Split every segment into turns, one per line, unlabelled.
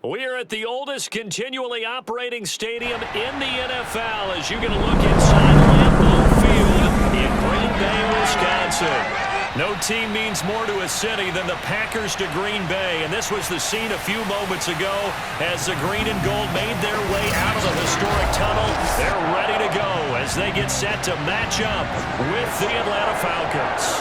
We're at the oldest continually operating stadium in the NFL as you get a look inside Lambeau Field in Green Bay, Wisconsin. No team means more to a city than the Packers to Green Bay, and this was the scene a few moments ago as the green and gold made their way out of the historic tunnel. They're ready to go as they get set to match up with the Atlanta Falcons.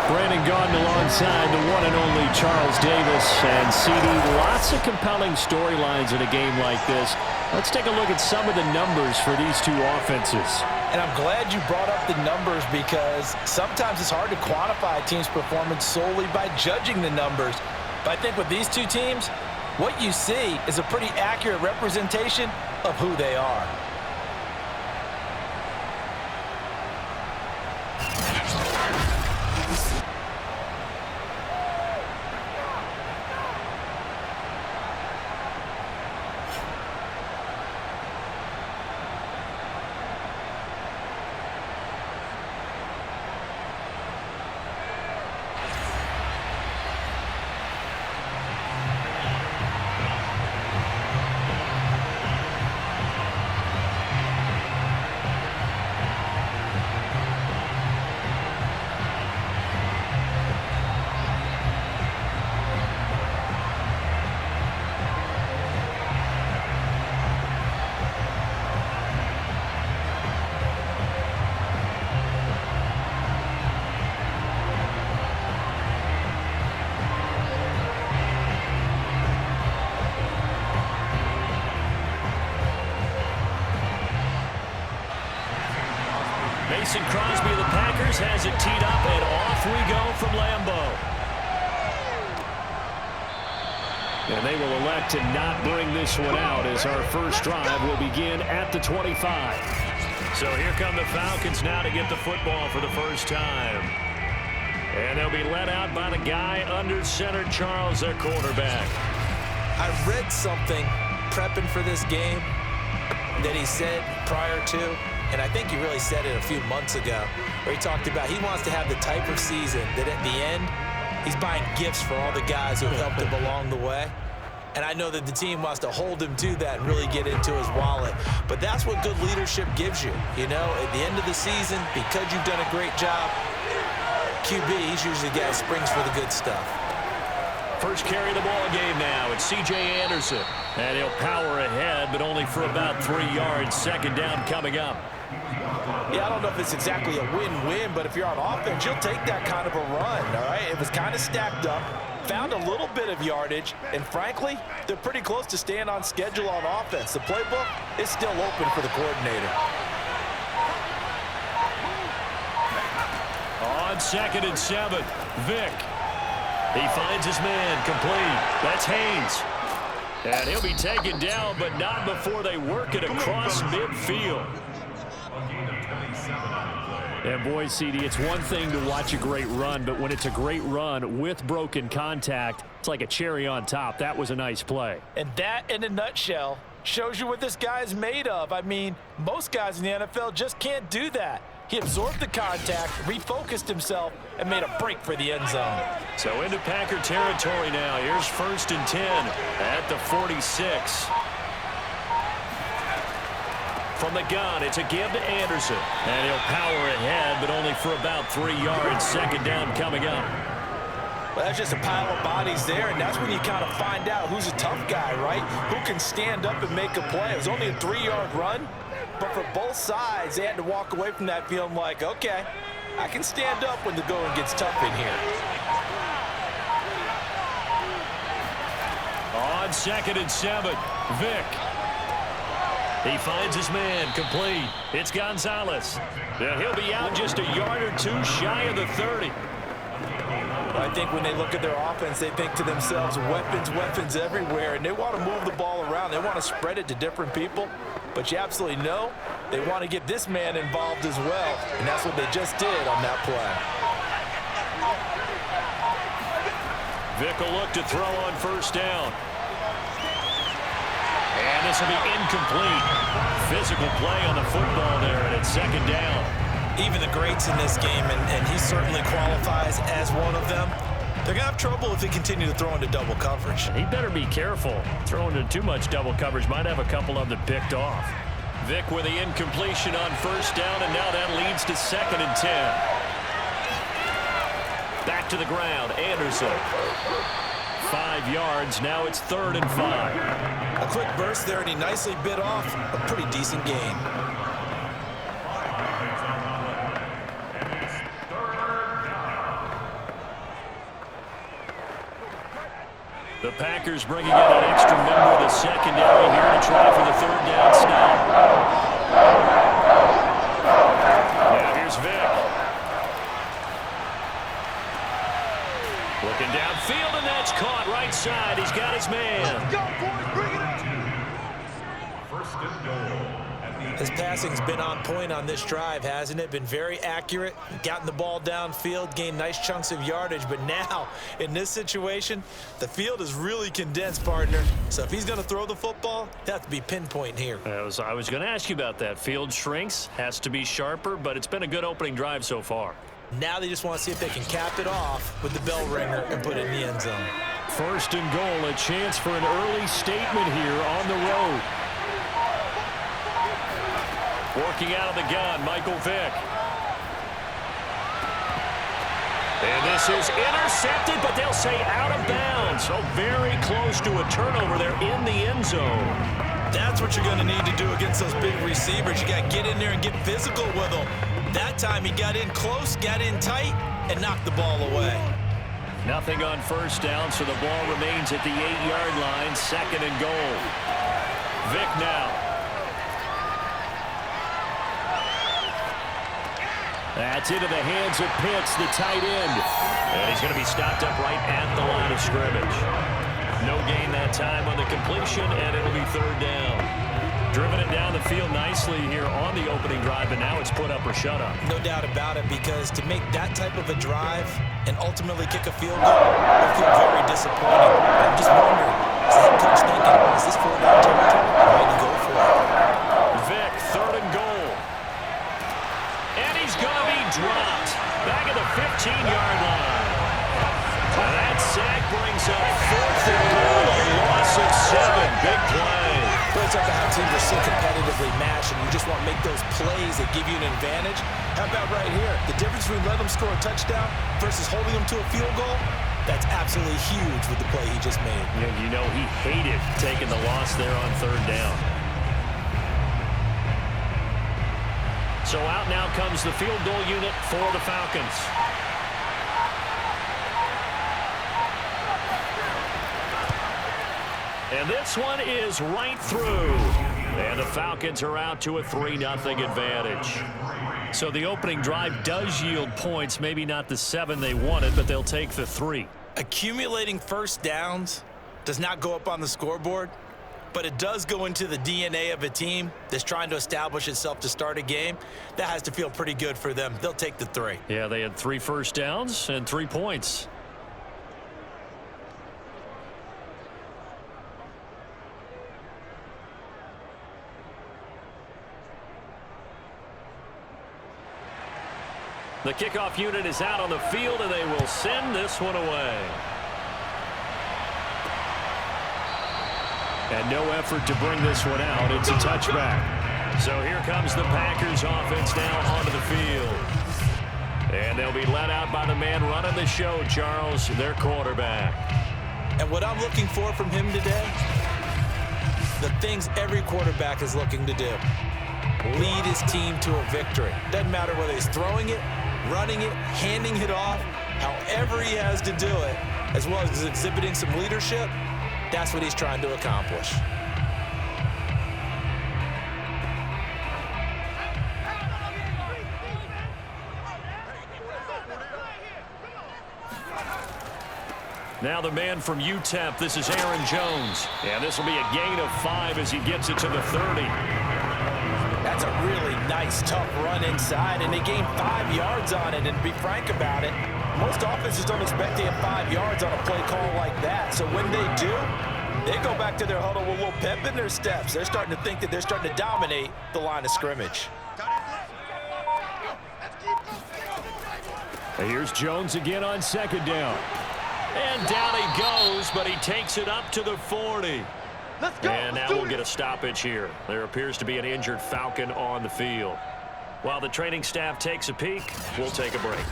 Brandon Gaudin alongside the one and only Charles Davis. And CD, lots of compelling storylines in a game like this. Let's take a look at some of the numbers for these two offenses.
And I'm glad you brought up the numbers because sometimes it's hard to quantify a team's performance solely by judging the numbers. But I think with these two teams, what you see is a pretty accurate representation of who they are.
Mason Crosby of the Packers has it teed up, and off we go from Lambeau. And they will elect to not bring this one out as our first drive will begin at the 25. So here come the Falcons now to get the football for the first time. And they'll be led out by the guy under center, Charles, their quarterback.
I read something prepping for this game that he said prior to, and I think he really said it a few months ago, where he talked about he wants to have the type of season that at the end, he's buying gifts for all the guys who have helped him along the way. And I know that the team wants to hold him to that and really get into his wallet. But that's what good leadership gives you. You know, at the end of the season, because you've done a great job, QB, he's usually the guy who springs for the good stuff.
First carry of the ball game now. It's C.J. Anderson. And he'll power ahead, but only for about 3 yards. Second down coming up.
Yeah, I don't know if it's exactly a win-win, but if you're on offense, you'll take that kind of a run, all right? It was kind of stacked up, found a little bit of yardage, and frankly, they're pretty close to staying on schedule on offense. The playbook is still open for the coordinator.
On 2nd and 7, Vick. He finds his man, complete. That's Haynes. And he'll be taken down, but not before they work it across midfield. And boy, CD, it's one thing to watch a great run, but when it's a great run with broken contact, it's like a cherry on top. That was a nice play.
And that, in a nutshell, shows you what this guy is made of. I mean, most guys in the NFL just can't do that. He absorbed the contact, refocused himself, and made a break for the end zone.
So into Packer territory now. Here's 1st and 10 at the 46. From the gun, it's a give to Anderson. And he'll power ahead, but only for about 3 yards. Second down coming up.
Well, that's just a pile of bodies there, and that's when you kind of find out who's a tough guy, right? Who can stand up and make a play. It was only a 3-yard run, but for both sides, they had to walk away from that feeling like, okay, I can stand up when the going gets tough in here.
On 2nd and 7, Vick. He finds his man, complete. It's Gonzalez. Now he'll be out just a yard or two shy of the 30.
I think when they look at their offense, they think to themselves, weapons, weapons everywhere, and they want to move the ball around. They want to spread it to different people, but you absolutely know they want to get this man involved as well, and that's what they just did on that play.
Vick will look to throw on 1st down. And this will be incomplete. Physical play on the football there, and it's 2nd down.
Even the greats in this game, and he certainly qualifies as one of them, They're going to have trouble if they continue to throw into double coverage.
He better be careful. Throwing into too much double coverage might have a couple of them picked off. Vick with the incompletion on first down, and now that leads to 2nd and 10. Back to the ground, Anderson. 5 yards, now it's 3rd and 5.
A quick burst there, and he nicely bit off a pretty decent gain.
The Packers bringing in an extra member of the secondary here to try for the 3rd down stop. Now here's Vick. Looking downfield, and that's caught right side. He's got his man.
Let's go, boys. Bring it up.
First and goal.
His passing's been on point on this drive, hasn't it? Been very accurate, gotten the ball downfield, gained nice chunks of yardage, but now, in this situation, the field is really condensed, partner. So if he's going to throw the football, he'll have to be pinpoint here.
I was going to ask you about that. Field shrinks, has to be sharper, but it's been a good opening drive so far.
Now they just want to see if they can cap it off with the bell ringer and put it in the end zone.
1st and goal, a chance for an early statement here on the road. Working out of the gun, Michael Vick. And this is intercepted, but they'll say out of bounds. So very close to a turnover there in the end zone.
That's what you're going to need to do against those big receivers. You got to get in there and get physical with them. That time he got in close, got in tight, and knocked the ball away.
Nothing on first down, so the ball remains at the 8-yard line, 2nd and goal. Vick now. That's into the hands of Pitts, the tight end. And he's going to be stopped up right at the line of scrimmage. No gain that time on the completion, and it'll be 3rd down. Driven it down the field nicely here on the opening drive, and now it's put up or shut up.
No doubt about it, because to make that type of a drive and ultimately kick a field goal will feel very disappointing. I'm just wondering, is the head coach thinking, is this 4-down territory? Why did he go for it?
Vick, 3rd and goal. And he's going to be dropped back at the 15-yard line. And that sack brings up 4th and goal, a loss of 7. Big play.
It's up to how teams are so competitively matched, and you just want to make those plays that give you an advantage. How about right here? The difference between letting them score a touchdown versus holding them to a field goal, that's absolutely huge with the play he just made.
And you know he hated taking the loss there on 3rd down. So out now comes the field goal unit for the Falcons. And this one is right through. And the Falcons are out to a 3-0 advantage. So the opening drive does yield points, maybe not the 7 they wanted, but they'll take the 3.
Accumulating first downs does not go up on the scoreboard, but it does go into the DNA of a team that's trying to establish itself to start a game. That has to feel pretty good for them. They'll take the 3.
Yeah, they had 3 first downs and 3 points. The kickoff unit is out on the field, and they will send this one away. And no effort to bring this one out. It's a touchback. So here comes the Packers offense now onto the field. And they'll be let out by the man running the show, Charles, their quarterback.
And what I'm looking for from him today, the things every quarterback is looking to do. Lead his team to a victory. Doesn't matter whether he's throwing it, running it, handing it off, however he has to do it, as well as exhibiting some leadership, that's what he's trying to accomplish.
Now the man from UTEP, this is Aaron Jones. And this will be a gain of 5 as he gets it to the 30.
That's a really nice, tough run inside, and they gained 5 yards on it. And to be frank about it, most offenses don't expect to get 5 yards on a play call like that. So when they do, they go back to their huddle with a little pep in their steps. They're starting to think that they're starting to dominate the line of scrimmage.
And here's Jones again on 2nd down. And down he goes, but he takes it up to the 40.
Let's go.
And now we'll get a stoppage here. There appears to be an injured Falcon on the field. While the training staff takes a peek, we'll take a break.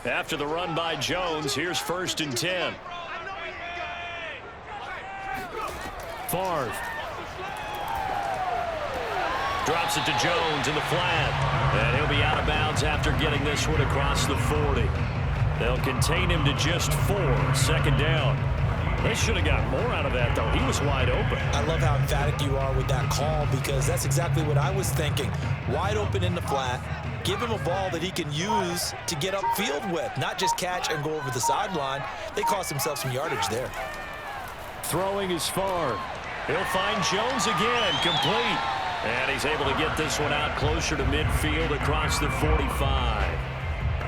After the run by Jones, here's 1st and 10. Favre. Drops it to Jones in the flat. And he'll be out of bounds after getting this one across the 40. They'll contain him to just 4. 2nd down. They should have got more out of that, though. He was wide open.
I love how emphatic you are with that call because that's exactly what I was thinking. Wide open in the flat. Give him a ball that he can use to get upfield with, not just catch and go over the sideline. They cost themselves some yardage there.
Throwing is Favre. He'll find Jones again, complete. And he's able to get this one out closer to midfield across the 45.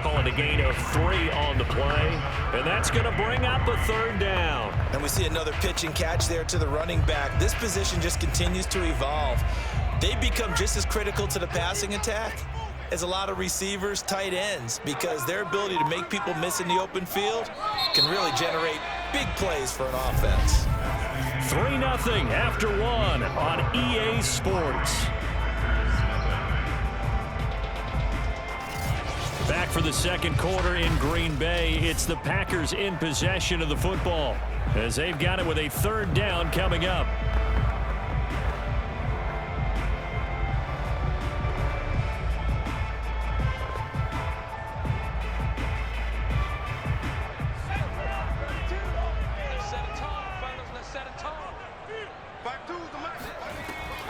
Call it a gain of 3 on the play. And that's going to bring up a 3rd down.
And we see another pitch and catch there to the running back. This position just continues to evolve. They become just as critical to the passing attack as a lot of receivers, tight ends, because their ability to make people miss in the open field can really generate big plays for an offense.
3-0 after 1 on EA Sports. Back for the 2nd quarter in Green Bay. It's the Packers in possession of the football as they've got it with a 3rd down coming up.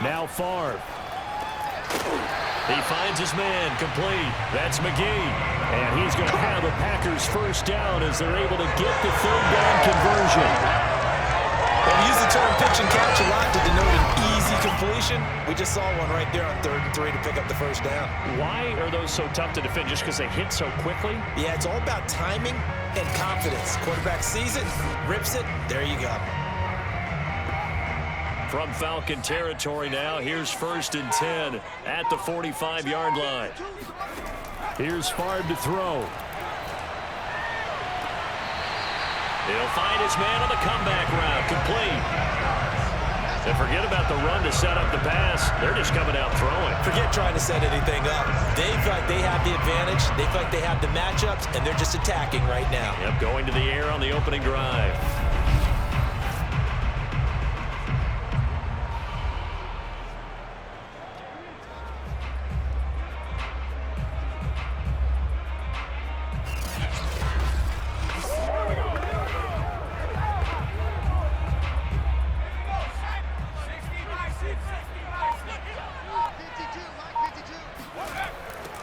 Now Favre. He finds his man, complete. That's McGee. And he's going to have a Packers 1st down as they're able to get the 3rd down conversion.
And we use the term pitch and catch a lot to denote an easy completion. We just saw one right there on 3rd and 3 to pick up the 1st down.
Why are those so tough to defend? Just because they hit so quickly?
Yeah, it's all about timing and confidence. Quarterback sees it, rips it, there you go.
From Falcon territory now, here's 1st and 10 at the 45-yard line. Here's Favre to throw. He'll find his man on the comeback route, complete. And forget about the run to set up the pass. They're just coming out throwing.
Forget trying to set anything up. They feel like they have the advantage. They feel like they have the matchups, and they're just attacking right now.
Yep, going to the air on the opening drive.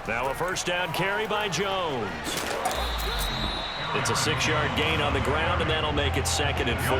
Now a 1st down carry by Jones. It's a 6-yard gain on the ground, and that'll make it 2nd and 4.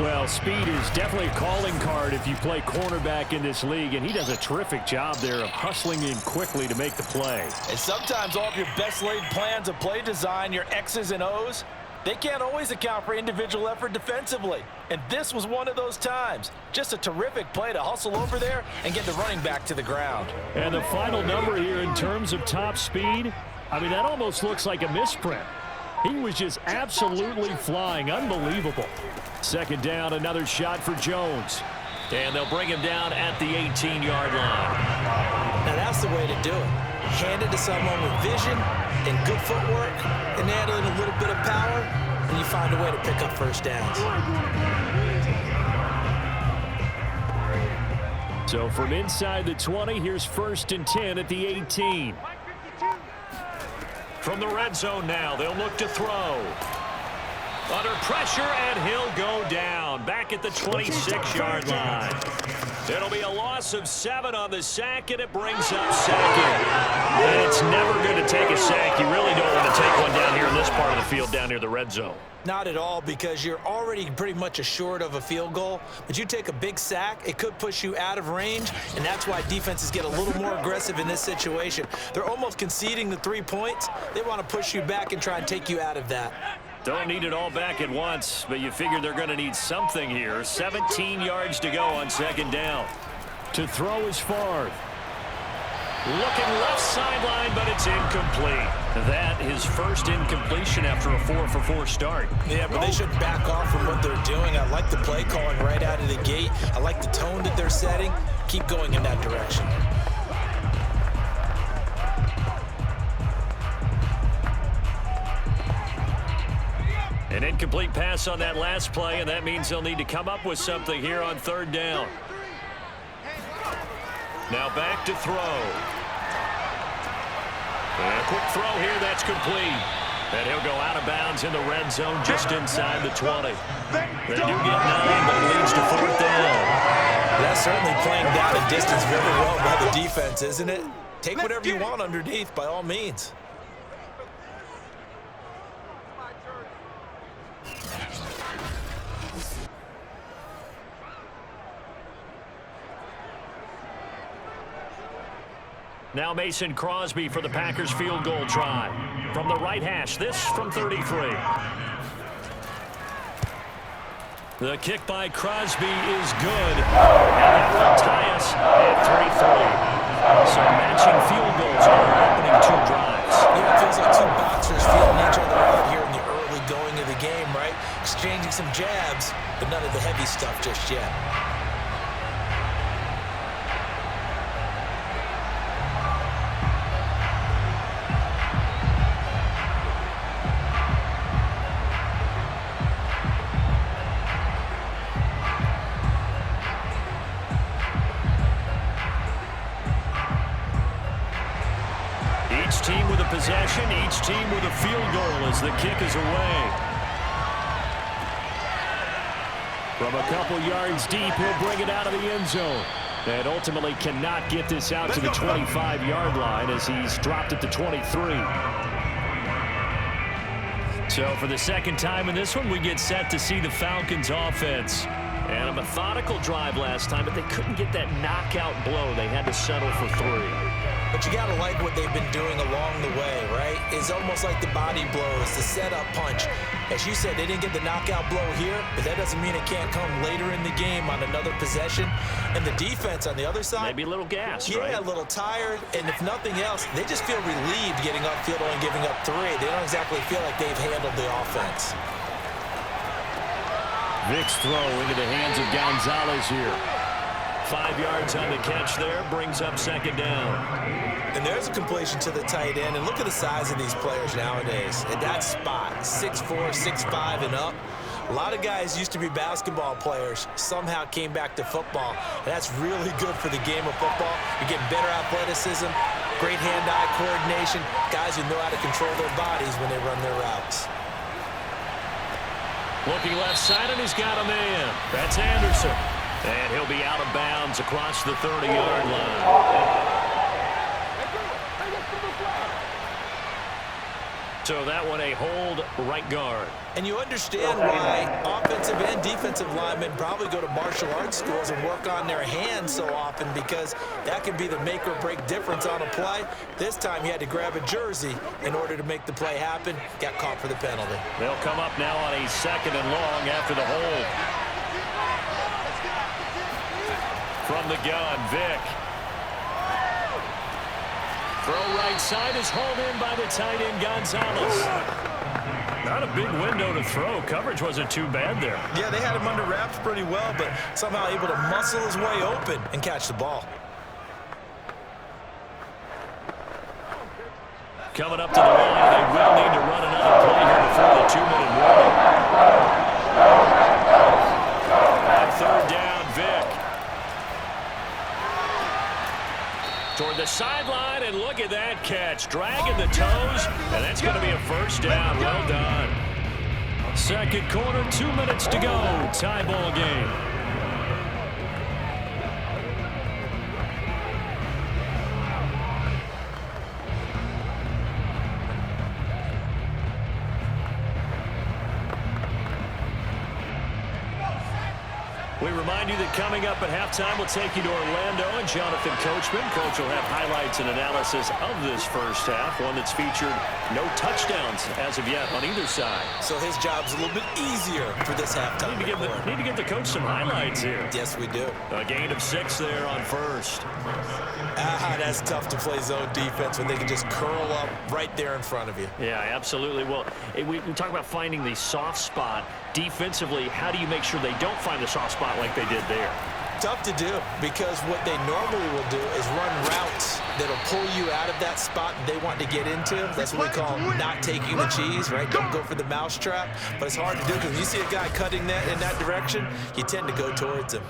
Well, speed is definitely a calling card if you play cornerback in this league, and he does a terrific job there of hustling in quickly to make the play.
And sometimes all of your best laid plans of play design, your X's and O's, they can't always account for individual effort defensively. And this was one of those times. Just a terrific play to hustle over there and get the running back to the ground.
And the final number here in terms of top speed, I mean, that almost looks like a misprint. He was just absolutely flying. Unbelievable. 2nd down, another shot for Jones. And they'll bring him down at the 18-yard line.
Now that's the way to do it. Hand it to someone with vision and good footwork and add in a little bit of power, and you find a way to pick up 1st downs.
So from inside the 20, here's 1st and 10 at the 18. From the red zone now, they'll look to throw. Under pressure, and he'll go down. Back at the 26-yard line. It'll be a loss of 7 on the sack, and it brings up second. And it's never good to take a sack. You really don't want to take one down here in this part of the field, down near the red zone.
Not at all, because you're already pretty much assured of a field goal. But you take a big sack, it could push you out of range, and that's why defenses get a little more aggressive in this situation. They're almost conceding the 3 points. They want to push you back and try and take you out of that.
Don't need it all back at once, but you figure they're going to need something here. 17 yards to go on second down. To throw is Favre. Looking left sideline, but it's incomplete. That his first incompletion after a 4-for-4 start.
Yeah, but they shouldn't back off from what they're doing. I like the play calling right out of the gate. I like the tone that they're setting. Keep going in that direction.
An incomplete pass on that last play, and that means they'll need to come up with something here on third down. Now back to throw. And a quick throw here, that's complete. And he'll go out of bounds in the red zone just inside the 20. They do get 9, but it leads to fourth down.
That's certainly playing down a distance very well by the defense, isn't it? Take whatever you want underneath, by all means.
Now Mason Crosby for the Packers field goal try. From the right hash, this from 33. The kick by Crosby is good. And that will tie us at 3-3. So matching field goals are their opening 2 drives.
Yeah, it feels like 2 boxers feeling each other out here in the early going of the game, right? Exchanging some jabs, but none of the heavy stuff just yet.
Possession, each team with a field goal as the kick is away. From a couple yards deep, he'll bring it out of the end zone. And ultimately cannot get this out to the 25-yard line as he's dropped it to 23. So for the second time in this one, we get set to see the Falcons offense. And a methodical drive last time, but they couldn't get that knockout blow. They had to settle for 3.
But you got to like what they've been doing along the way, right? It's almost like the body blows, the setup punch. As you said, they didn't get the knockout blow here, but that doesn't mean it can't come later in the game on another possession. And the defense on the other side.
Maybe a little gassed, right?
Yeah, a little tired. And if nothing else, they just feel relieved getting upfield and giving up 3. They don't exactly feel like they've handled the offense.
Vick's throw into the hands of Gonzalez here. 5 yards on the catch there, brings up second down.
And there's a completion to the tight end. And look at the size of these players nowadays. At that spot, 6'4", 6'5", and up. A lot of guys used to be basketball players, somehow came back to football. And that's really good for the game of football. You're getting better athleticism, great hand-eye coordination, guys who know how to control their bodies when they run their routes.
Looking left side, and he's got a man. That's Anderson. And he'll be out of bounds across the 30-yard line. So that one a hold right guard.
And you understand why offensive and defensive linemen probably go to martial arts schools and work on their hands so often, because that can be the make or break difference on a play. This time he had to grab a jersey in order to make the play happen. Got caught for the penalty.
They'll come up now on a 2nd and long after the hold. From the gun, Vick. Throw right side is hauled in by the tight end, Gonzalez. Not a big window to throw. Coverage wasn't too bad there.
Yeah, they had him under wraps pretty well, but somehow able to muscle his way open and catch the ball.
Coming up to the line, they will need to run another play here before the 2-minute warning. On third down, Vick. Toward the sideline, and look at that catch. Dragging the toes, and that's going to be a first down. Well done. Second quarter, 2 minutes to go. Tie ball game. We remind you that coming up at halftime, we'll take you to Orlando and Jonathan Coachman. Coach will have highlights and analysis of this first half, one that's featured no touchdowns as of yet on either side.
So his job's a little bit easier for this halftime.
Need to give the coach some highlights here.
Yes, we do.
A gain of 6 there on first.
That's tough to play zone defense when they can just curl up right there in front of you.
Yeah, absolutely. Well, we talk about finding the soft spot. Defensively, how do you make sure they don't find the soft spot like they did there?
Tough to do, because what they normally will do is run routes that'll pull you out of that spot they want to get into. That's what we call not taking the cheese, right? Don't go for the mousetrap. But it's hard to do because when you see a guy cutting that in that direction, you tend to go towards him.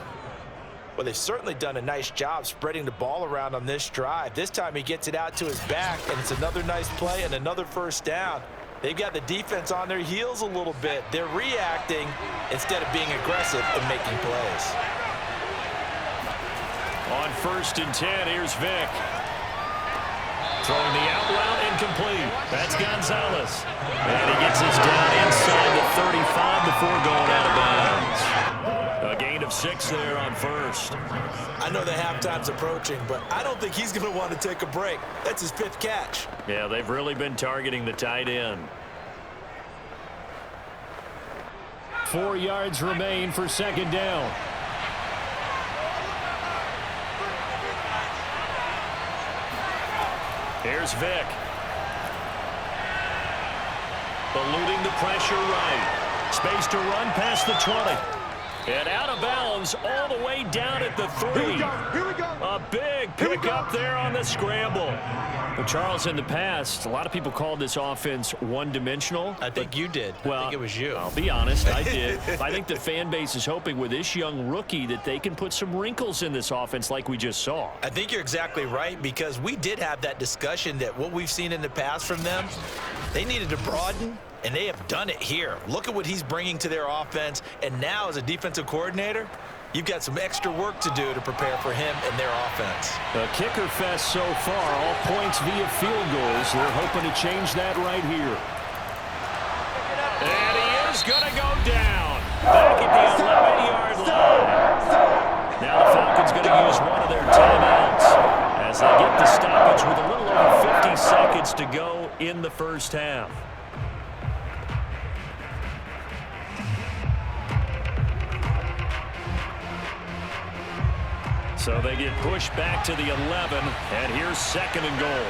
Well, they've certainly done a nice job spreading the ball around on this drive. This time he gets it out to his back, and it's another nice play and another first down. They've got the defense on their heels a little bit. They're reacting instead of being aggressive and making plays.
On 1st and 10, here's Vick. Throwing the out route incomplete. That's Gonzalez. And he gets us down inside the 35 before going out of bounds. A gain of 6 there on first.
I know the halftime's approaching, but I don't think he's going to want to take a break. That's his 5th catch.
Yeah, they've really been targeting the tight end. 4 yards remain for second down. Here's Vick. Eluding the pressure right. Space to run past the 20. And out of bounds all the way down at the 3.
Here we go.
A big pickup there on the scramble. But Charles, in the past, a lot of people called this offense one-dimensional.
I think you did.
Well,
I think it was you.
I'll be honest, I did. I think the fan base is hoping with this young rookie that they can put some wrinkles in this offense like we just saw.
I think you're exactly right, because we did have that discussion that what we've seen in the past from them, they needed to broaden, and they have done it here. Look at what he's bringing to their offense, and now as a defensive coordinator, you've got some extra work to do to prepare for him and their offense.
A kicker fest so far, all points via field goals. They're hoping to change that right here. And he is going to go down. Back at the 11-yard line. Now the Falcons going to use one of their timeouts as they get the stoppage with a little over 50 seconds to go in the first half. So they get pushed back to the 11, and here's 2nd and goal.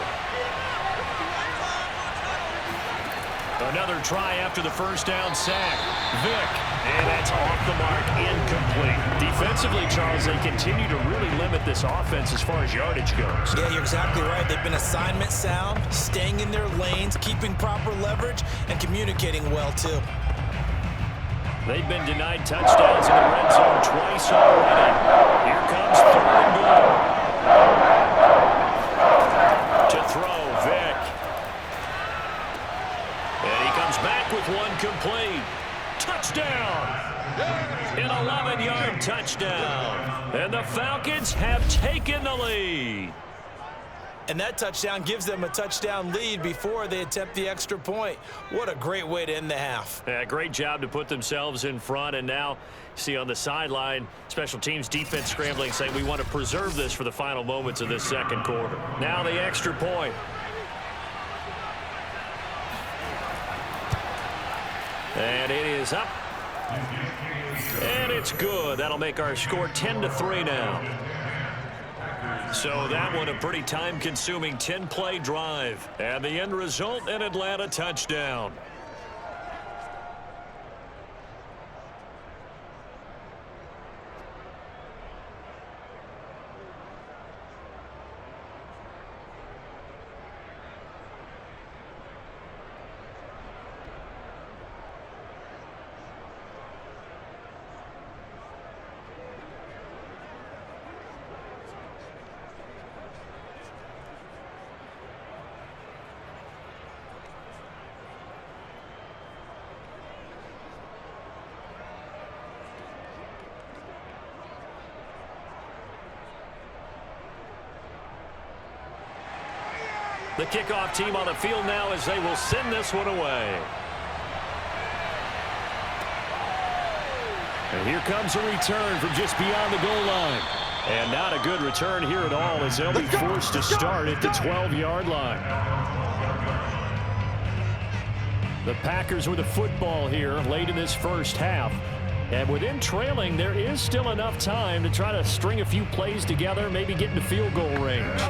Another try after the first down sack. Vick, and that's off the mark, incomplete. Defensively, Charles, they continue to really limit this offense as far as yardage goes.
Yeah, you're exactly right. They've been assignment sound, staying in their lanes, keeping proper leverage, and communicating well, too.
They've been denied touchdowns in the red zone twice already. Here comes 3rd and goal. To throw, Vick. And he comes back with one complete. Touchdown! An 11-yard touchdown. And the Falcons have taken the lead.
And that touchdown gives them a touchdown lead before they attempt the extra point. What a great way to end the half.
Yeah, great job to put themselves in front. And now, see on the sideline, special teams defense scrambling, saying we want to preserve this for the final moments of this second quarter. Now the extra point. And it is up. And it's good. That'll make our score 10-3 now. So that one a pretty time-consuming 10-play drive. And the end result, an Atlanta touchdown. The kickoff team on the field now as they will send this one away. And here comes a return from just beyond the goal line. And not a good return here at all as they'll be forced to start at the 12-yard line. The Packers with the football here late in this first half. And with them trailing, there is still enough time to try to string a few plays together, maybe get into field goal range.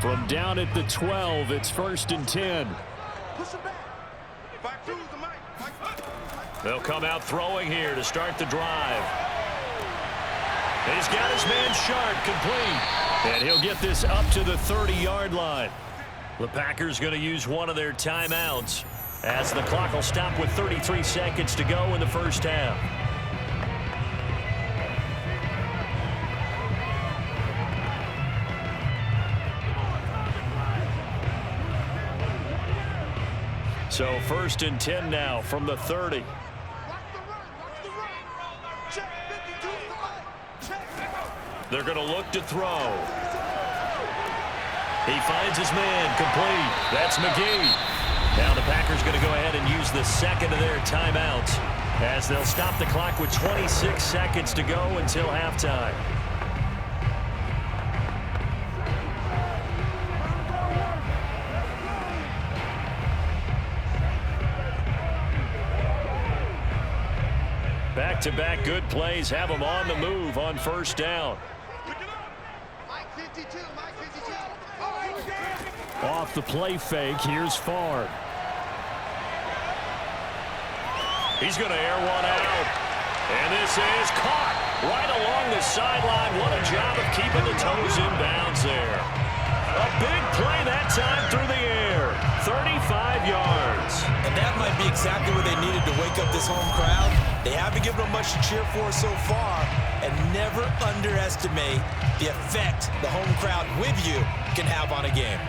From down at the 12, it's 1st and 10. They'll come out throwing here to start the drive. He's got his man Sharpe complete. And he'll get this up to the 30-yard line. The Packers going to use one of their timeouts as the clock will stop with 33 seconds to go in the first half. So 1st and 10 now from the 30. They're going to look to throw. He finds his man complete. That's McGee. Now the Packers going to go ahead and use the second of their timeouts as they'll stop the clock with 26 seconds to go until halftime. Back-to-back good plays have them on the move on first down. Off the play fake, here's Favre. He's going to air one out. And this is caught right along the sideline. What a job of keeping the toes in bounds there. A big play that time through the air. 35 yards.
And that might be exactly what they needed to wake up this home crowd. They haven't given them much to cheer for so far. And never underestimate the effect the home crowd with you can have on a game.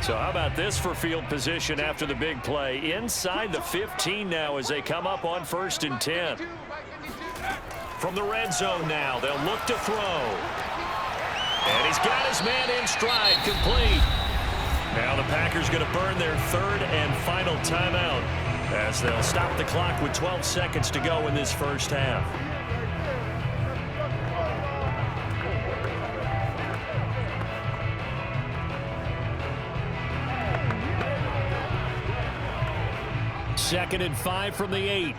So how about this for field position after the big play? Inside the 15 now as they come up on 1st and 10. From the red zone now, they'll look to throw. And he's got his man in stride, complete. Now the Packers going to burn their 3rd and final timeout as they'll stop the clock with 12 seconds to go in this first half. Second and 5 from the 8.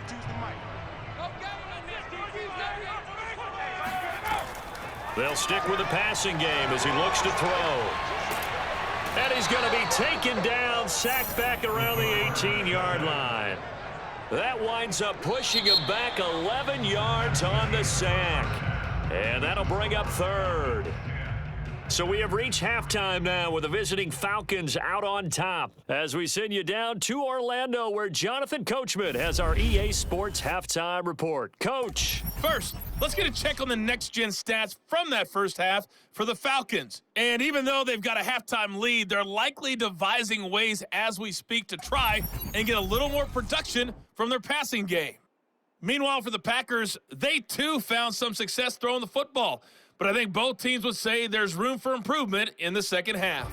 They'll stick with the passing game as he looks to throw. And he's going to be taken down, sacked back around the 18-yard line. That winds up pushing him back 11 yards on the sack. And that'll bring up 3rd. So we have reached halftime now with the visiting Falcons out on top as we send you down to Orlando where Jonathan Coachman has our EA Sports halftime report. Coach.
First, let's get a check on the next-gen stats from that first half for the Falcons. And even though they've got a halftime lead, they're likely devising ways as we speak to try and get a little more production from their passing game. Meanwhile, for the Packers, they too found some success throwing the football. But I think both teams would say there's room for improvement in the second half.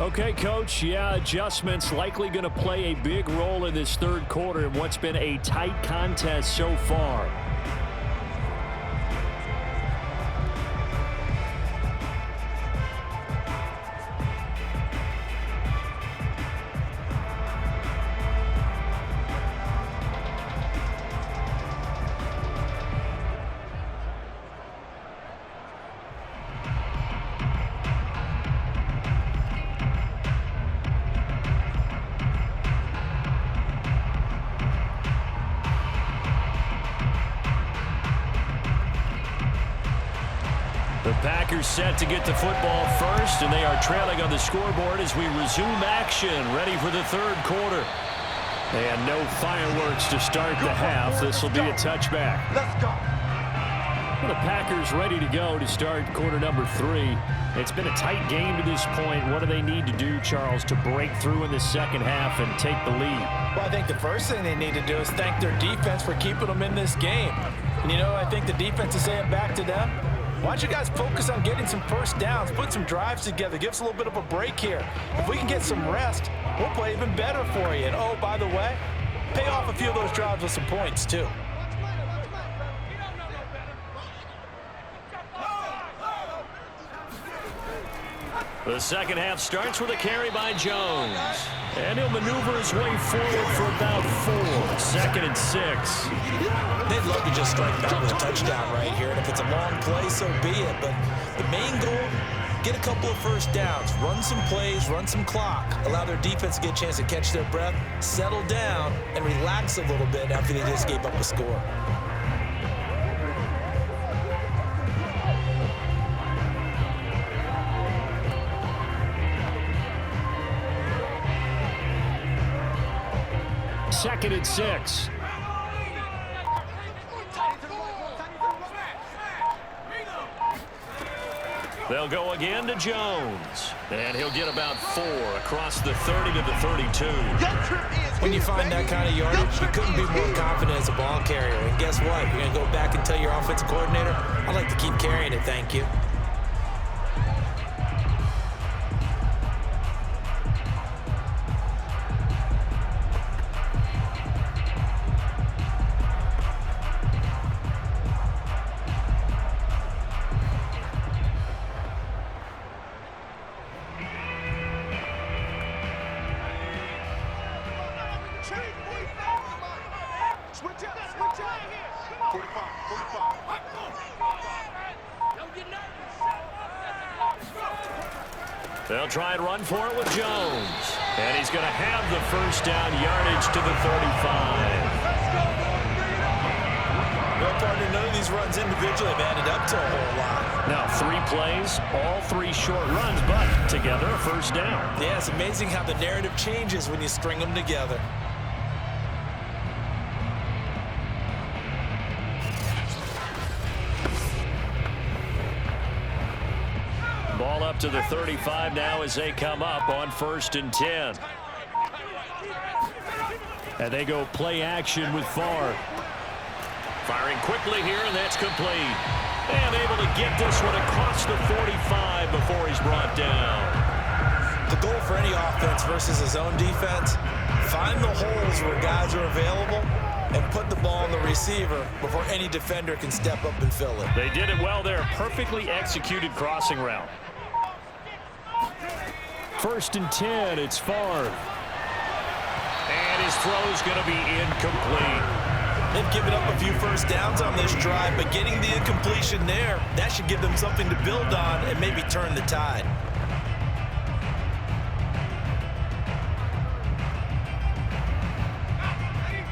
Okay, Coach. Yeah, adjustments likely going to play a big role in this third quarter in what's been a tight contest so far. The Packers set to get the football first, and they are trailing on the scoreboard as we resume action, ready for the third quarter. And no fireworks to start the half. This will be a touchback.
Let's go.
the Packers ready to go to start quarter number 3. It's been a tight game to this point. What do they need to do, Charles, to break through in the second half and take the lead?
Well, I think the first thing they need to do is thank their defense for keeping them in this game. And, you know, I think the defense is saying back to them, why don't you guys focus on getting some first downs, put some drives together, give us a little bit of a break here. If we can get some rest, we'll play even better for you. And, oh, by the way, pay off a few of those drives with some points, too.
The second half starts with a carry by Jones. And he'll maneuver his way forward for about 4. 2nd and 6.
They'd love to just strike back with a touchdown right here. And if it's a long play, so be it. But the main goal, get a couple of first downs, run some plays, run some clock, allow their defense to get a chance to catch their breath, settle down, and relax a little bit after they just gave up a score.
Second and 6. They'll go again to Jones. And he'll get about 4 across the 30 to the 32.
When you find that kind of yardage, you couldn't be more confident as a ball carrier. And guess what? You're going to go back and tell your offensive coordinator, I'd like to keep carrying it, thank you.
They'll try and run for it with Jones. And he's going to have the first down, yardage to the 35.
Well, partner, none of these runs individually have added up to a whole lot.
Now 3 plays, all 3 short runs, but together a first down.
Yeah, it's amazing how the narrative changes when you string them together.
Ball up to the 35 now as they come up on 1st and 10. And they go play action with Favre. Firing quickly here, and that's complete. And able to get this one across the 45 before he's brought down.
The goal for any offense versus his own defense, find the holes where guys are available and put the ball on the receiver before any defender can step up and fill it.
They did it well there. Perfectly executed crossing route. 1st and 10, it's Favre. And his throw's going to be incomplete.
They've given up a few first downs on this drive, but getting the incompletion there, that should give them something to build on and maybe turn the tide.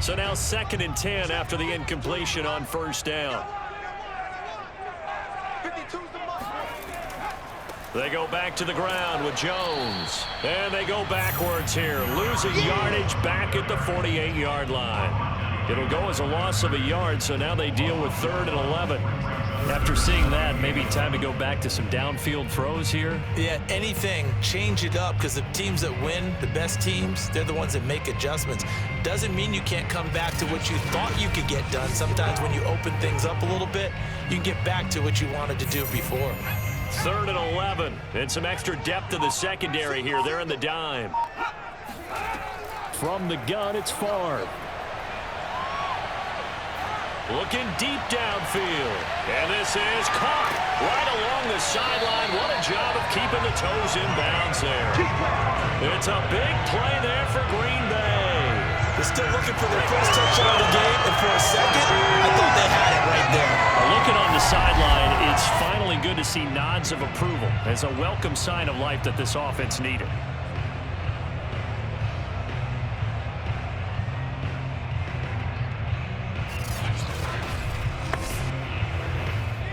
So now 2nd and 10 after the incompletion on 1st down. They go back to the ground with Jones. And they go backwards here, losing yardage back at the 48-yard line. It'll go as a loss of a yard, so now they deal with 3rd and 11. After seeing that, maybe time to go back to some downfield throws here.
Yeah, anything, change it up, because the teams that win, the best teams, they're the ones that make adjustments. Doesn't mean you can't come back to what you thought you could get done. Sometimes when you open things up a little bit, you can get back to what you wanted to do before.
3rd and 11, and some extra depth to the secondary here. They're in the dime. From the gun, it's Favre. Looking deep downfield. And this is caught right along the sideline. What a job of keeping the toes in bounds there. It's a big play there for Green Bay.
They're still looking for their first touchdown of the game, and for a second, I thought they had it right there.
Looking on the sideline, it's finally good to see nods of approval as a welcome sign of life that this offense needed.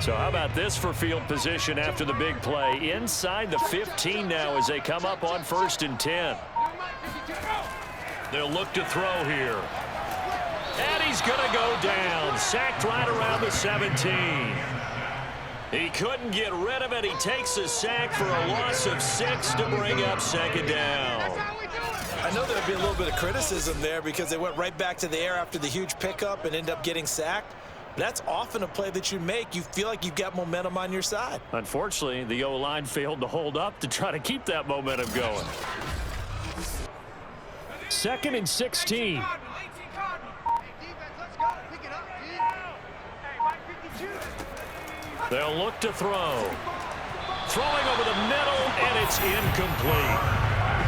So how about this for field position after the big play? Inside the 15 now as they come up on 1st and 10. They'll look to throw here. And he's going to go down. Sacked right around the 17. He couldn't get rid of it. He takes a sack for a loss of 6 to bring up second down.
I know there'd be a little bit of criticism there because they went right back to the air after the huge pickup and ended up getting sacked. That's often a play that you make. You feel like you've got momentum on your side.
Unfortunately, the O-line failed to hold up to try to keep that momentum going. 2nd and 16. They'll look to throw. Throwing over the middle, and it's incomplete.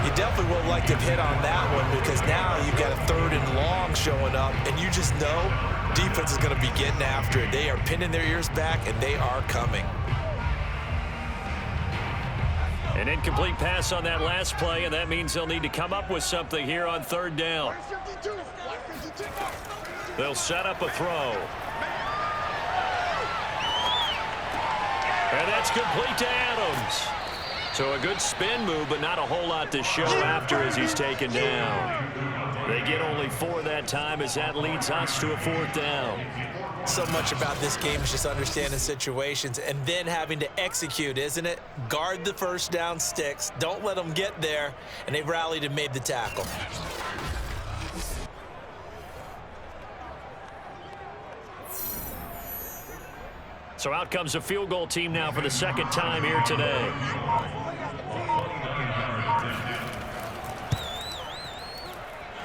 You definitely would like to hit on that one because now you've got a 3rd and long showing up, and you just know defense is going to be getting after it. They are pinning their ears back, and they are coming.
An incomplete pass on that last play, and that means they'll need to come up with something here on 3rd down. They'll set up a throw. And that's complete to Adams. So a good spin move, but not a whole lot to show after as he's taken down. They get only 4 that time as that leads us to a 4th down.
So much about this game is just understanding situations and then having to execute, isn't it? Guard the first down sticks. Don't let them get there. And they rallied and made the tackle.
So out comes a field goal team now for the 2nd time here today.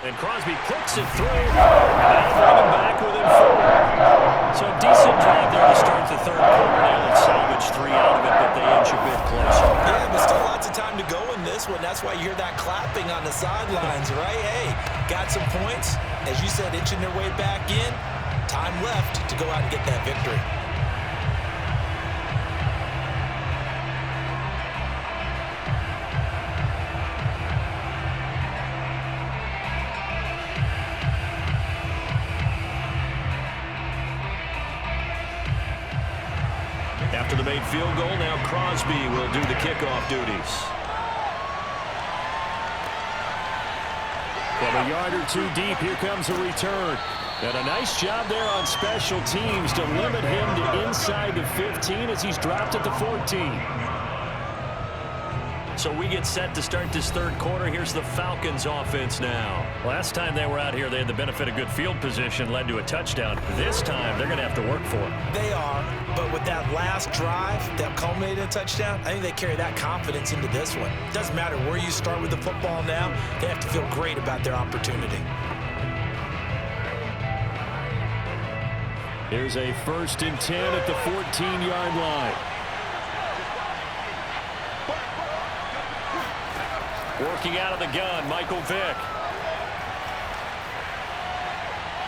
And Crosby clicks it through. And that'll bring him back within 4. So decent drive there to start the 3rd quarter. They only salvage 3 out of it, but they inch a bit closer.
Yeah, but still lots of time to go in this one. That's why you hear that clapping on the sidelines, right? Hey, got some points. As you said, inching their way back in. Time left to go out and get that victory.
After the made field goal, now Crosby will do the kickoff duties. From a yard or 2 deep, here comes a return. And a nice job there on special teams to limit him to inside the 15 as he's dropped at the 14. So we get set to start this 3rd quarter. Here's the Falcons offense now. Last time they were out here, they had the benefit of good field position, led to a touchdown. This time, they're going to have to work for it.
They are, but with that last drive that culminated in a touchdown, I think they carry that confidence into this one. Doesn't matter where you start with the football now, they have to feel great about their opportunity.
Here's a 1st and 10 at the 14-yard line. Working out of the gun, Michael Vick.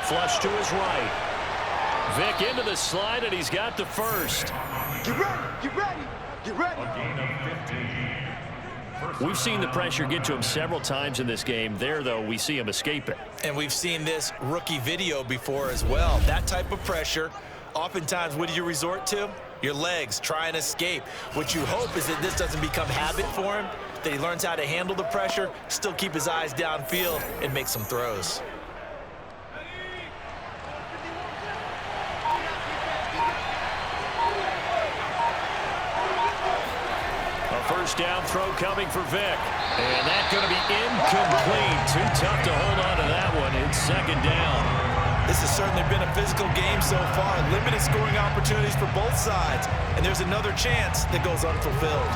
Flush to his right. Vick into the slide, and he's got the 1st.
Get ready, get ready, get ready.
A gain of 15.
We've seen the pressure get to him several times in this game. There, though, we see him escape it.
And we've seen this rookie video before as well. That type of pressure, oftentimes, what do you resort to? Your legs, try and escape. What you hope is that this doesn't become habit for him, that he learns how to handle the pressure, still keep his eyes downfield, and make some throws.
A 1st down throw coming for Vick. And that's going to be incomplete. Too tough to hold on to that one. It's 2nd down.
This has certainly been a physical game so far. Limited scoring opportunities for both sides. And there's another chance that goes unfulfilled.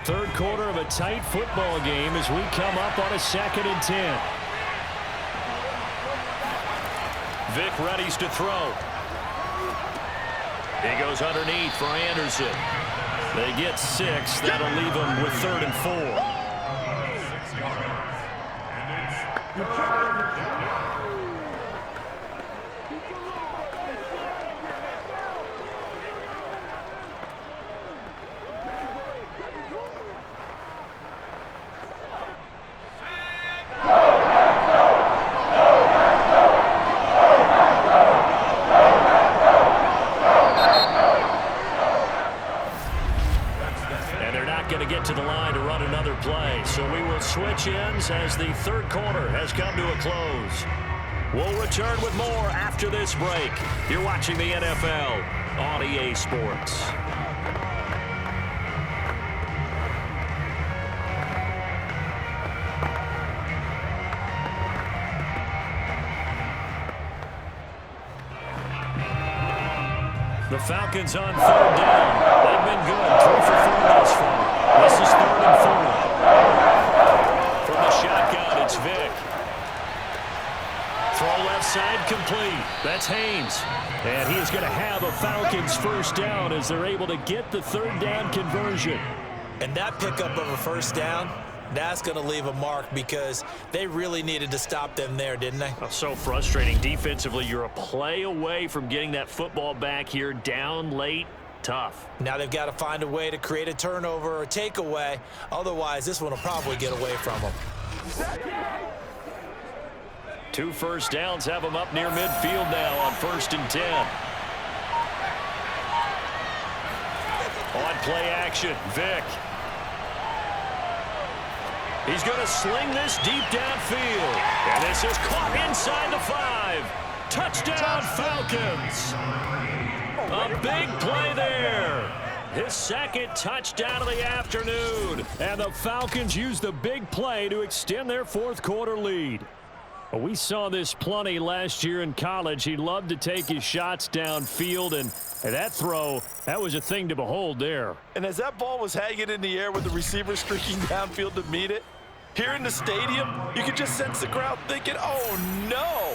Third quarter of a tight football game as we come up on a 2nd and 10. Vick readies to throw. He goes underneath for Anderson. They get 6. That'll leave them with 3rd and 4.
6 yards. And it's
play, so we will switch ends as the third quarter has come to a close. We'll return with more after this break. You're watching the NFL on EA Sports. The Falcons on third down. They've been good. 3 for 4 thus far. This is 3rd and 4. From the shotgun, it's Vick. Throw left side complete. That's Haynes. And he is going to have a Falcons first down as they're able to get the third down conversion.
And that pickup of a first down, that's going to leave a mark because they really needed to stop them there, didn't they?
Oh, so frustrating. Defensively, you're a play away from getting that football back here. Down late, tough.
Now they've got to find a way to create a turnover or takeaway. Otherwise, this one will probably get away from them.
2 first downs have them up near midfield now on 1st and 10. On play action, Vick. He's going to sling this deep downfield. And this is caught inside the 5. Touchdown, Falcons. A big play there. His second touchdown of the afternoon. And the Falcons use the big play to extend their fourth quarter lead. We saw this plenty last year in college. He loved to take his shots downfield, and that throw, that was a thing to behold there.
And as that ball was hanging in the air with the receiver streaking downfield to meet it, here in the stadium, you could just sense the crowd thinking, oh, no.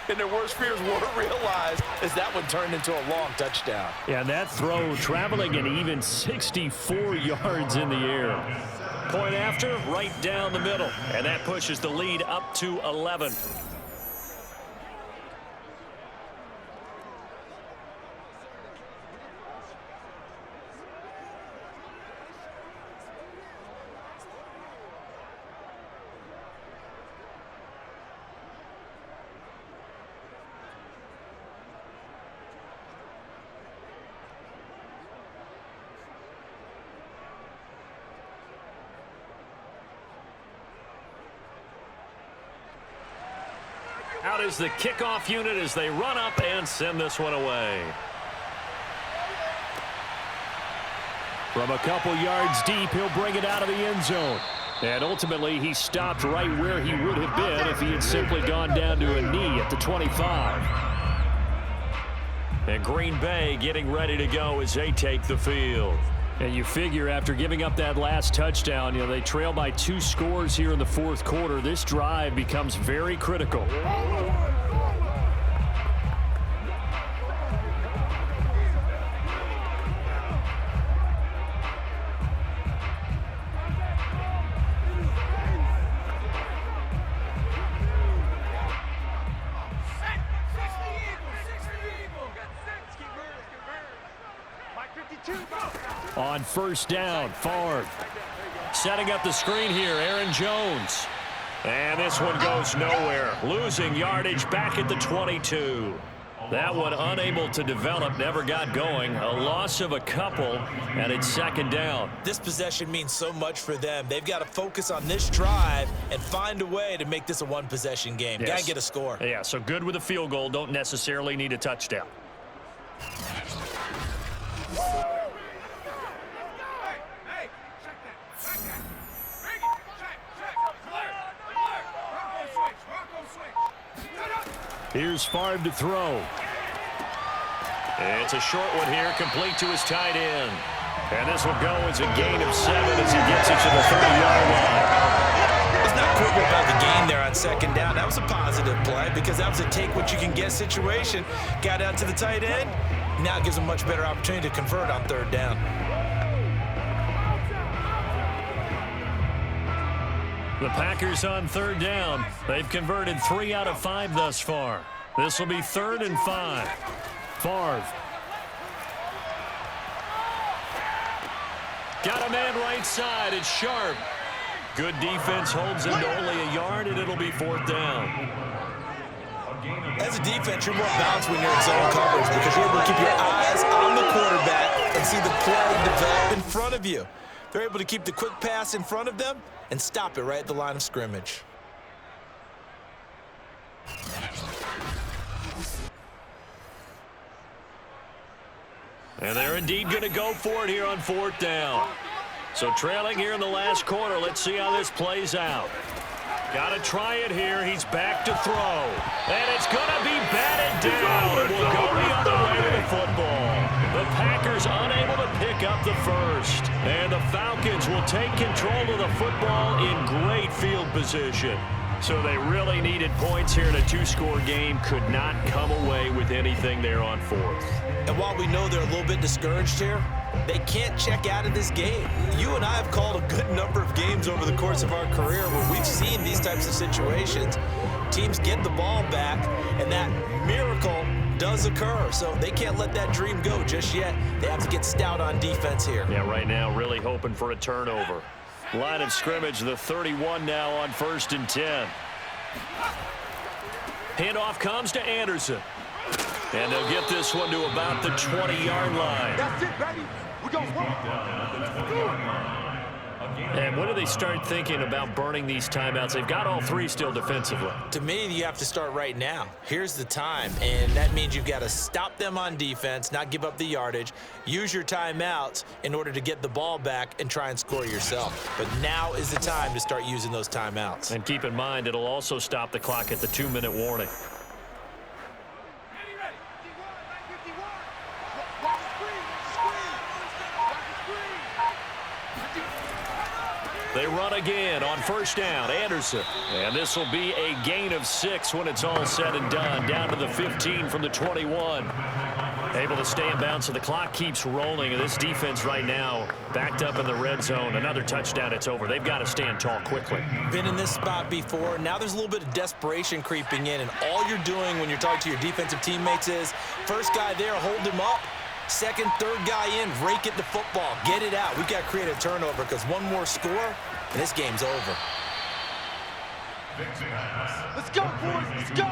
And their worst fears were realized as that one turned into a long touchdown.
Yeah, and that throw traveling an even 64 yards in the air. Point after, right down the middle. And that pushes the lead up to 11. Out is the kickoff unit as they run up and send this one away. From a couple yards deep, he'll bring it out of the end zone. And ultimately, he stopped right where he would have been if he had simply gone down to a knee at the 25. And Green Bay getting ready to go as they take the field. And you figure after giving up that last touchdown, you know, they trail by 2 scores here in the fourth quarter. This drive becomes very critical. On first down, Favre setting up the screen here, Aaron Jones. And this one goes nowhere. Losing yardage back at the 22. That one unable to develop, never got going. A loss of a couple, and it's second down.
This possession means so much for them. They've got to focus on this drive and find a way to make this a one-possession game.
Yes.
Got to get a score.
Yeah, so good with a field goal. Don't necessarily need a touchdown. Here's Favre to throw. It's a short one here, complete to his tight end. And this will go as a gain of 7 as he gets it to the 30-yard line.
Let's not quibble about the gain there on second down. That was a positive play because that was a take-what-you-can-get situation. Got out to the tight end. Now gives him much better opportunity to convert on third down.
The Packers on third down. They've converted 3 out of 5 thus far. This will be 3rd and 5. Favre. Got a man right side. It's Sharpe. Good defense holds him to only a yard, and it'll be 4th down.
As a defense, you're more balanced when you're in zone coverage because you're able to keep your eyes on the quarterback and see the play develop in front of you. They're able to keep the quick pass in front of them and stop it right at the line of scrimmage.
And they're indeed going to go for it here on 4th down. So trailing here in the last quarter. Let's see how this plays out. Got to try it here. He's back to throw. And it's going to be batted down. It will go the other way to the football. The Packers unable to pick up the first. And the Falcons will take control of the football in great field position. So they really needed points here in a 2-score game. Could not come away with anything there on 4th.
And while we know they're a little bit discouraged here, they can't check out of this game. You and I have called a good number of games over the course of our career where we've seen these types of situations. Teams get the ball back, and that miracle does occur. So they can't let that dream go just yet. They have to get stout on defense here.
Yeah, right now really hoping for a turnover. Line of scrimmage, the 31 now on 1st and 10. Handoff comes to Anderson. And they'll get this one to about the 20-yard line.
That's it, baby. We're going to
And when do they start thinking about burning these timeouts? They've got all 3 still defensively.
To me, you have to start right now. Here's the time, and that means you've got to stop them on defense, not give up the yardage, use your timeouts in order to get the ball back and try and score yourself. But now is the time to start using those timeouts.
And keep in mind, it'll also stop the clock at the 2-minute warning. They run again on 1st down. Anderson. And this will be a gain of 6 when it's all said and done. Down to the 15 from the 21. Able to stay in bounds, so the clock keeps rolling. And this defense right now backed up in the red zone. Another touchdown, it's over. They've got to stand tall quickly.
Been in this spot before. Now there's a little bit of desperation creeping in. And all you're doing when you're talking to your defensive teammates is, first guy there, hold him up. Second, third guy in, rake at the football. Get it out. We've got to create a turnover because one more score, and this game's over.
Let's go, boys. Let's go.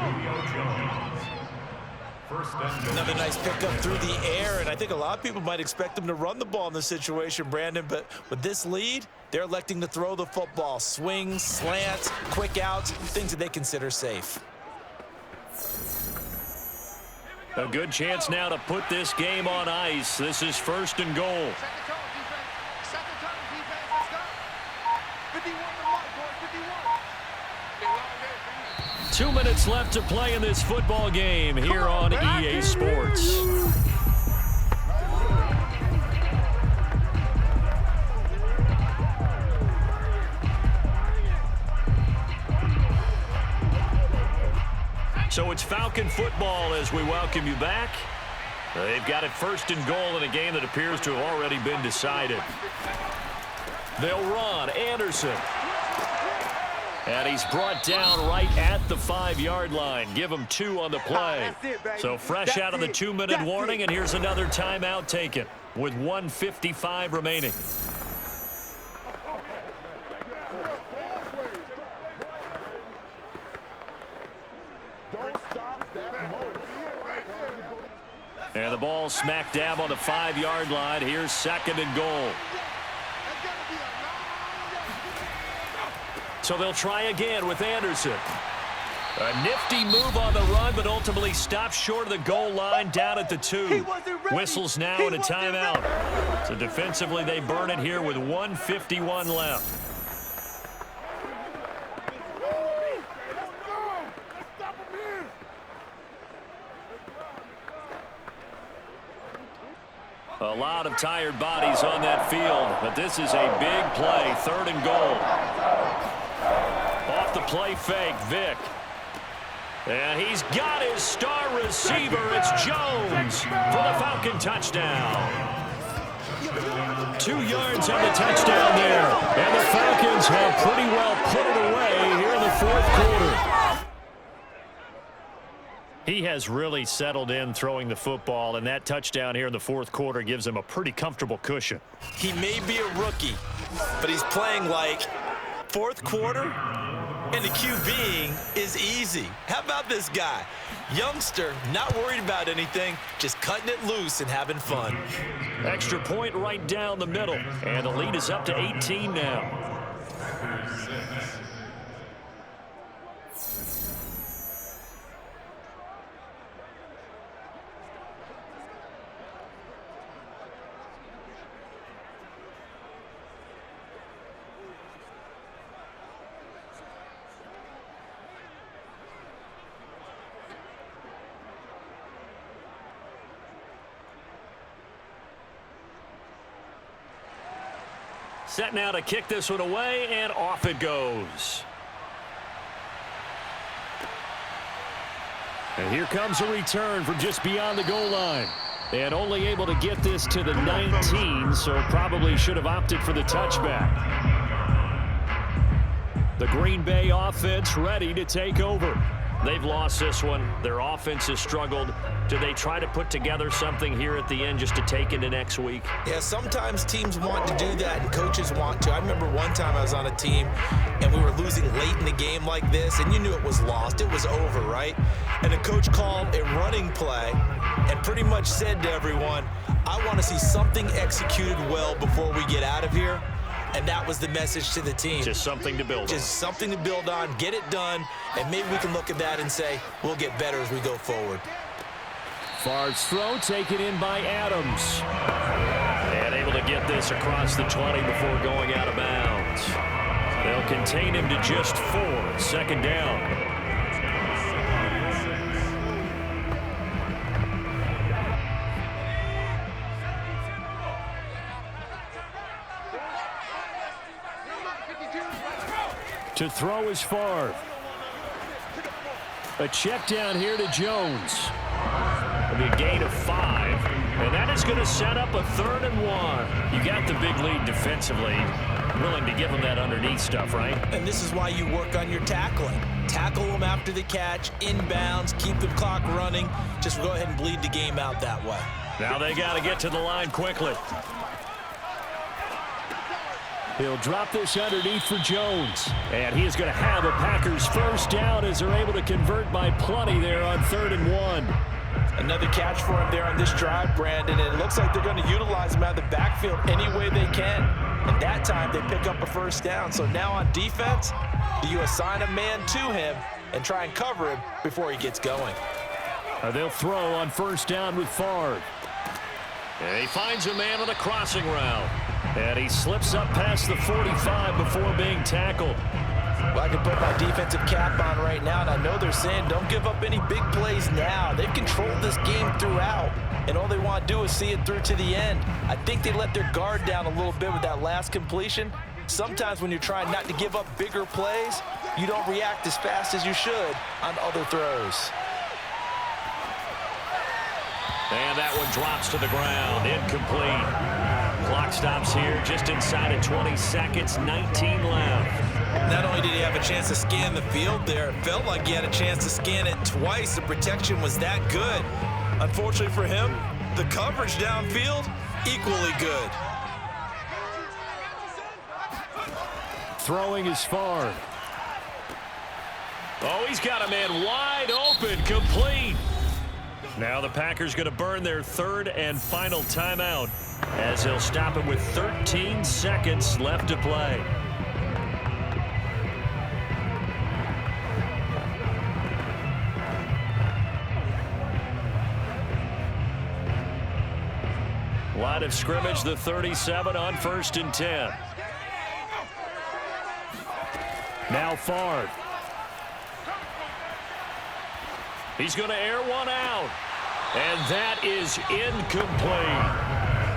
Another nice pickup through the air, and I think a lot of people might expect them to run the ball in this situation, Brandon, but with this lead, they're electing to throw the football. Swings, slants, quick outs, things that they consider safe.
A good chance now to put this game on ice. This is 1st and goal. 2 minutes left to play in this football game here on EA Sports. So it's Falcon football as we welcome you back. They've got it 1st and goal in a game that appears to have already been decided. They'll run. Anderson. And he's brought down right at the 5-yard line. Give him 2 on the play. So fresh out of the 2-minute warning, and here's another timeout taken with 1:55 remaining. And the ball smack dab on the 5-yard line. Here's 2nd and goal. So they'll try again with Anderson. A nifty move on the run, but ultimately stopped short of the goal line down at the 2. Whistles now and a timeout. So defensively, they burn it here with 1:51 left. A lot of tired bodies on that field, but this is a big play. 3rd and goal. Off the play fake, Vick. And he's got his star receiver. It's Jones for the Falcon touchdown. 2 yards on the touchdown there. And the Falcons have pretty well put it away here in the 4th quarter. He has really settled in throwing the football, and that touchdown here in the 4th quarter gives him a pretty comfortable cushion.
He may be a rookie, but he's playing like 4th quarter. And the QBing is easy. How about this guy? Youngster, not worried about anything, just cutting it loose and having fun.
Extra point right down the middle. And the lead is up to 18 now. Set now to kick this one away, and off it goes. And here comes a return from just beyond the goal line. And only able to get this to the 19, so probably should have opted for the touchback. The Green Bay offense ready to take over. They've lost this one. Their offense has struggled. Do they try to put together something here at the end just to take into next week?
Yeah, sometimes teams want to do that and coaches want to. I remember one time I was on a team and we were losing late in the game like this, and you knew it was lost. It was over, right? And the coach called a running play and pretty much said to everyone, I want to see something executed well before we get out of here. And that was the message to the team.
Just something to build on.
Just something to build on, get it done, and maybe we can look at that and say, we'll get better as we go forward.
Favre's throw taken in by Adams. And able to get this across the 20 before going out of bounds. They'll contain him to just 4. Second down. To throw is Favre. A check down here to Jones. It'll be a gain of 5. And that is going to set up a 3rd and 1. You got the big lead defensively. Willing to give them that underneath stuff, right?
And this is why you work on your tackling. Tackle them after the catch, inbounds, keep the clock running. Just go ahead and bleed the game out that way.
Now they got to get to the line quickly. He'll drop this underneath for Jones. And he is going to have a Packers first down as they're able to convert by plenty there on 3rd and 1.
Another catch for him there on this drive, Brandon. And it looks like they're going to utilize him out of the backfield any way they can. And that time they pick up a first down. So now on defense, do you assign a man to him and try and cover him before he gets going?
They'll throw on first down with Favre. And he finds a man on the crossing route. And he slips up past the 45 before being tackled.
Well, I can put my defensive cap on right now, and I know they're saying don't give up any big plays now. They've controlled this game throughout, and all they want to do is see it through to the end. I think they let their guard down a little bit with that last completion. Sometimes when you're trying not to give up bigger plays, you don't react as fast as you should on other throws.
And that one drops to the ground. Incomplete. Clock stops here just inside of 20 seconds. 19 left.
Not only did he have a chance to scan the field there, it felt like he had a chance to scan it twice. The protection was that good. Unfortunately for him, the coverage downfield, equally good.
Throwing is Favre. Oh, he's got a man wide open, complete. Now the Packers going to burn their 3rd and final timeout as they'll stop him with 13 seconds left to play. Line of scrimmage, the 37 on 1st and 10. Now Favre. He's going to air one out. And that is incomplete.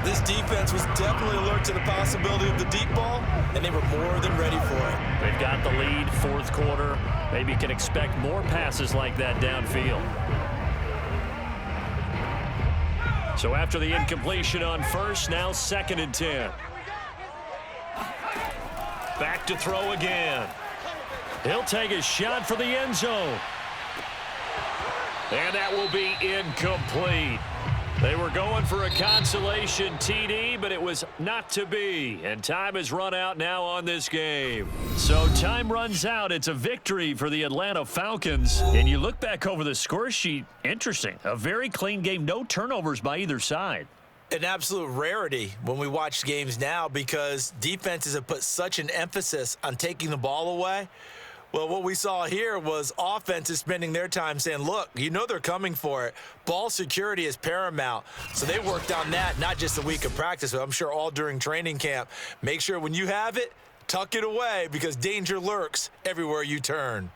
This defense was definitely alert to the possibility of the deep ball, and they were more than ready for it.
They've got the lead, 4th quarter. Maybe you can expect more passes like that downfield. So after the incompletion on 1st, now 2nd and 10. Back to throw again. He'll take a shot for the end zone. And that will be incomplete. They were going for a consolation TD, but it was not to be. And time has run out now on this game. So time runs out. It's a victory for the Atlanta Falcons. And you look back over the score sheet, interesting. A very clean game, no turnovers by either side.
An absolute rarity when we watch games now because defenses have put such an emphasis on taking the ball away. Well, what we saw here was offenses spending their time saying, look, you know they're coming for it. Ball security is paramount. So they worked on that, not just a week of practice, but I'm sure all during training camp. Make sure when you have it, tuck it away because danger lurks everywhere you turn.